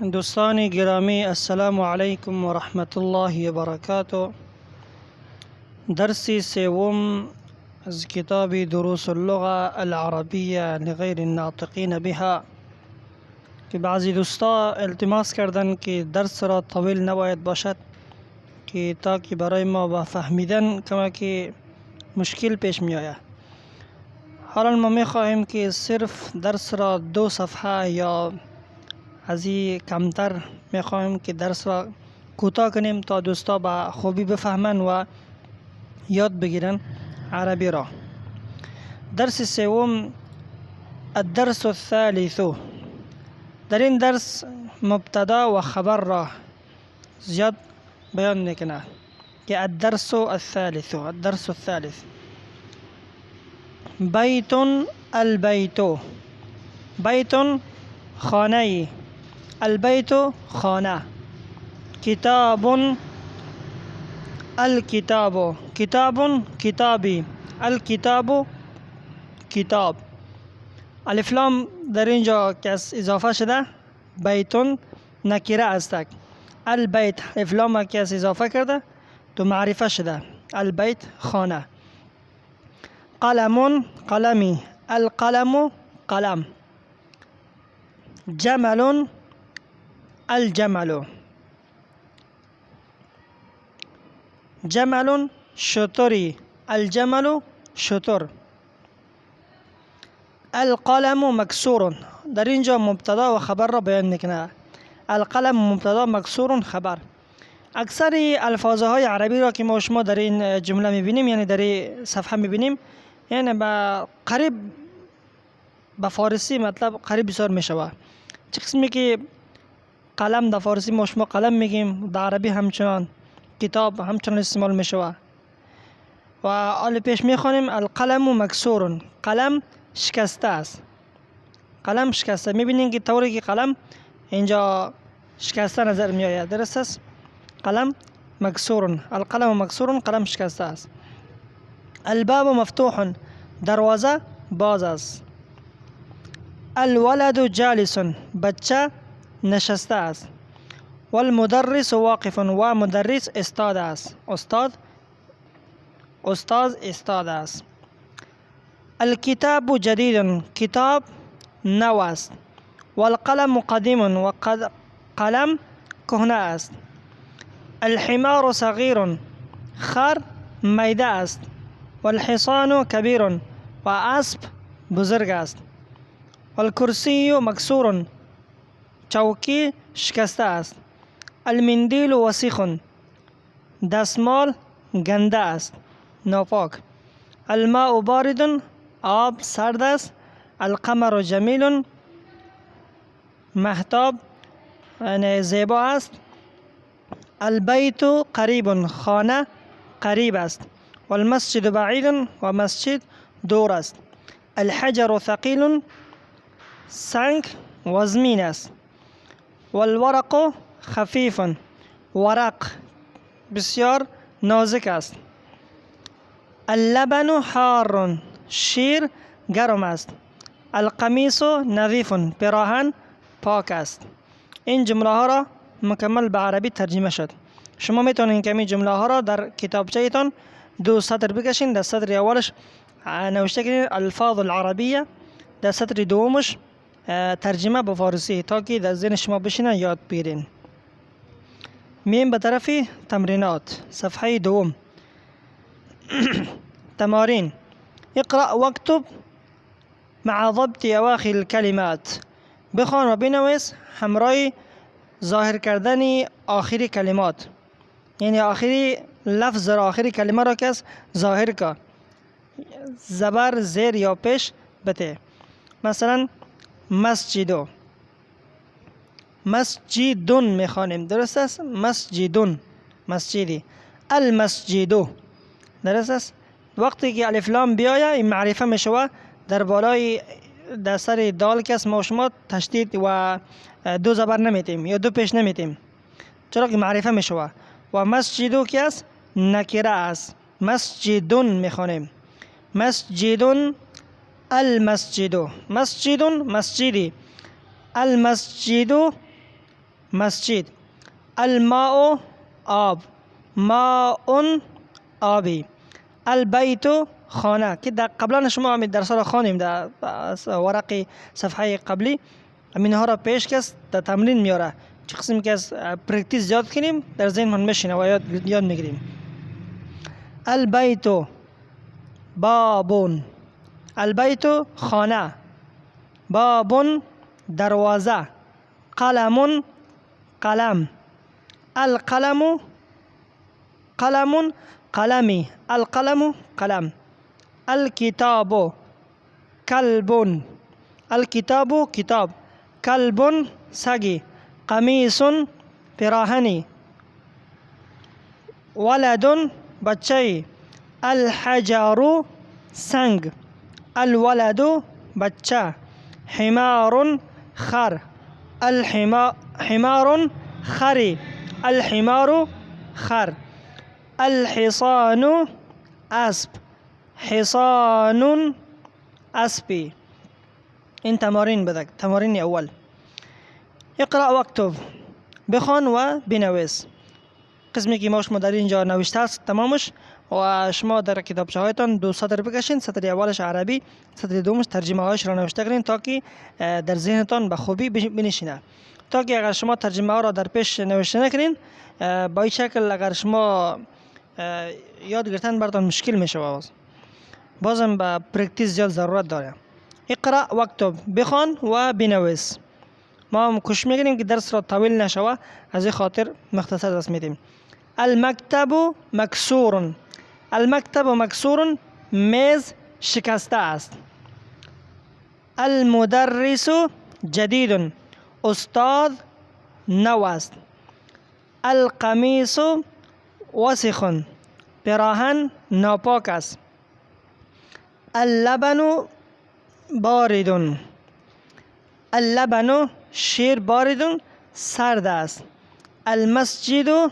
دوستان گرامی، السلام علیکم و رحمت الله و برکاته. درس سوم از کتاب دروس اللغة العربیه لغیر الناطقین بها که بعضی دوستا التماس کردن که درس را طویل نباید باشد که تا که برای ما با فهمیدن کمک مشکل پیش می آید. حالا ما می خواهیم که صرف درس را 2 صفحه یا از این کمتر می خواهیم که درس را کوتاه کنیم تا دوستا با خوبی بفهمن و یاد بگیرن عربی را. درس سوم الدرس الثالث. در این درس مبتدا و خبر را زیاد بیان میکنه که الدرس الثالث بیت البیت، بیت خانه، البیت خانه، کتاب الکتاب، کتاب کتابی، الکتاب کتاب. الف لام در اینجا که اضافه شده بیتون نکره است. البیت الف لام که اضافه کرده تو معرفه شده البیت خانه. قلم قلمی، القلم قلم. جمل الجمل، جمل شتری، الجمل شتر. القلم مکسور، در اینجا مبتدا و خبر را بیان میکنه. القلم مبتدا، مکسور خبر. اکثر الفاظهای عربی را که ما شما در این جمله میبینیم، یعنی در این صفحه میبینیم، یعنی با قریب به فارسی مطلب قریب بسیار میشوه. چه قسمی که قلم در فارسی ما شما قلم میگیم، در عربی همچنان کتاب همچنان استعمال میشوه. و آل پیش میخوانیم القلم مکسور، قلم شکسته است. قلم شکسته، میبینین که طوری که قلم اینجا شکسته نظر میآید، درست است؟ قلم مکسور، القلم مکسور، قلم شکسته است. الباب مفتوح، دروازه باز است. الولد جالس، بچه نشسته است. والمدرس واقف، و مدرس استاد است. استاد ایستاده است. الکتاب جدید، کتاب نو است. والقلم قدیم، و قلم کهنه است. الحمار صغیر، خر میده است. والحصان کبیر، و اسب بزرگ است. والکرسی مکسور، چوکی شکسته است. المندیل وسیخ، دستمال گنده است، ناپاک. الماء بارد، آب سرد است. القمر جمیل، مهتاب یعنی زیبا است. البیت قریب، خانه قریب است. والمسجد بعید، و مسجد دور است. الحجر ثقیل، سنگ وزمین است. والورق خفیف، ورق بسیار نازک است. اللبن حار، شیر گرم است. القمیص نظیف، پیراهن پاک است. این جمله ها را مکمل به عربی ترجمه شد. شما میتونین که این جمله ها را در کتابچه تان 2 سطر بکشین. در سطر اولش نوشته کنین الفاظ العربیه، در سطر دومش ترجمه به فارسی، تا که در ذهن شما بشینه یاد بگیرین. میم به طرف تمرینات. صفحه 2 تمارین. اقرأ واکتب مع ضبط اواخر الکلمات، بخوان و بنویس همراه ظاهر کردن آخری کلمات، یعنی آخری لفظ را، آخری کلمه را کس ظاهر که زبر زیر یا پیش بته. مثلا مسجدو، مسجدون میخوانیم، درست است؟ مسجدون، مسجدی. المسجدو، درست است؟ وقتی که الف لام بیاید این معرفه میشوه در بالای در سر دال که ما شما تشدید و 2 زبر نمیتیم یا 2 پیش نمیتیم، چرا که معرفه میشوه. و مسجدو که است نکره است، مسجدون میخوانیم. مسجدون، المسجد، مسجد مسجدی. المسجد مسجد. الماء آب، ماء آبی. البیت خانه که در قبلا شما همین درس را خوانیم در ورق صفحه قبلی، همین ها را پیش کس در تمرین میاره. چه قسم که از پرکتیس زیاد کنیم در ذهن من میشینه و یاد میگیریم. البیت بابون، البیت خانه، بابون دروازه، قلم قلم، القلم قلم قلمی، القلم قلم. الکتاب کلب، الکتاب کتاب، کلب سگی، قمیص پیراهنی، ولد بچه، الحجر سنگ، الولد بچه، حمار خر، حمار خری، الحمار خر. الحصان اسب، حصان اسبی. این تمارین بدک. تمارین اول: اقرأ واکتب، بخوان و بنویس. قسمی که ما شما در اینجا نوشته است تمامش و شما در کتابچه هایتان 2 سطر بکشین. سطر اولش عربی، سطر دومش ترجمه هایش را نوشته کنین تا که در ذهنتان به خوبی بنشینه. تا که اگر شما ترجمه ها را در پیش نوشته نکنین، با این شکل اگر شما یاد گرفتن براتون مشکل میشه. بازم با پرکتیس زیاد ضرورت داره. اقرأ واکتب، بخوان و بنویس. ما هم کوشش میکنیم که درس را طویل نشوه، از این خاطر مختصر درس میدیم. المکتب مکسور، المکتب مکسور، میز شکسته است. المدرس جدید، استاد نو است. القمیص وسخ، پیراهن ناپاک است. اللبن بارد، اللبن شیر بارد سرد است. المسجد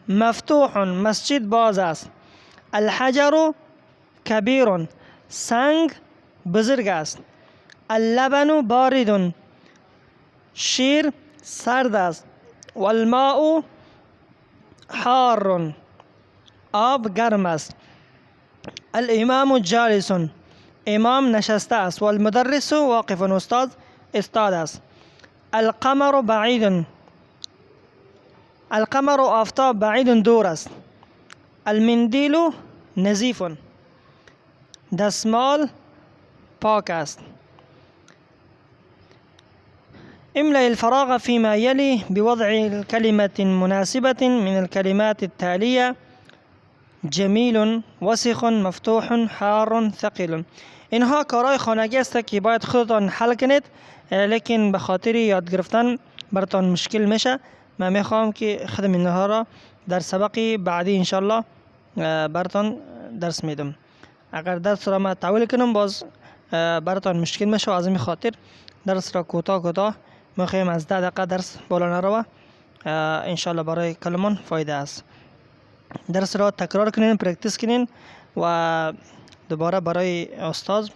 مفتوح، مسجد باز است. الحجر کبیر، سنگ بزرگ است. اللبن بارد، شیر سرد است. والماء حار، آب گرم است. الامام جالس، امام نشسته است. والمدرس واقف، استاد استاد است. القمر بعید، القمر آفتاب بعید دور است. المندیل نظیف، دستمال پاک است. املأ الفراغ فيما يلي بوضع كلمة مناسبة من الكلمات التالية: جمیل، وسخ، مفتوح، حار، ثقیل. اینها کارهای خانگی است که باید خودتان حل کنید، لیکن به خاطر یاد گرفتن براتان مشکل میشه. من میخوام که خودم اینها را در سبق بعدی انشالله براتان درس میدم. اگر درس را ما طویل کنم باز براتان مشکل میشه، از این خاطر درس را کوتاه میخوایم از 10 دقیقه درس بالا نروه. انشالله برای کلمان فایده است. درس را تکرار کنین، پرکتیس کنین و دوباره برای استاد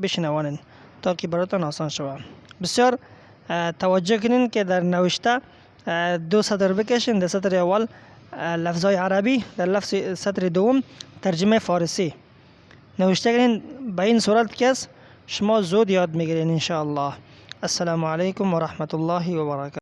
بشنوانین تا که براتون آسان شود. بسیار توجه کنین که در نوشته 2 سطر بکشین. در سطر اول لفظای عربی، در سطر دوم ترجمه فارسی نوشته کنین. به این صورت که شما زود یاد میگیرین ان شاء الله. السلام علیکم و رحمت الله و برکاته.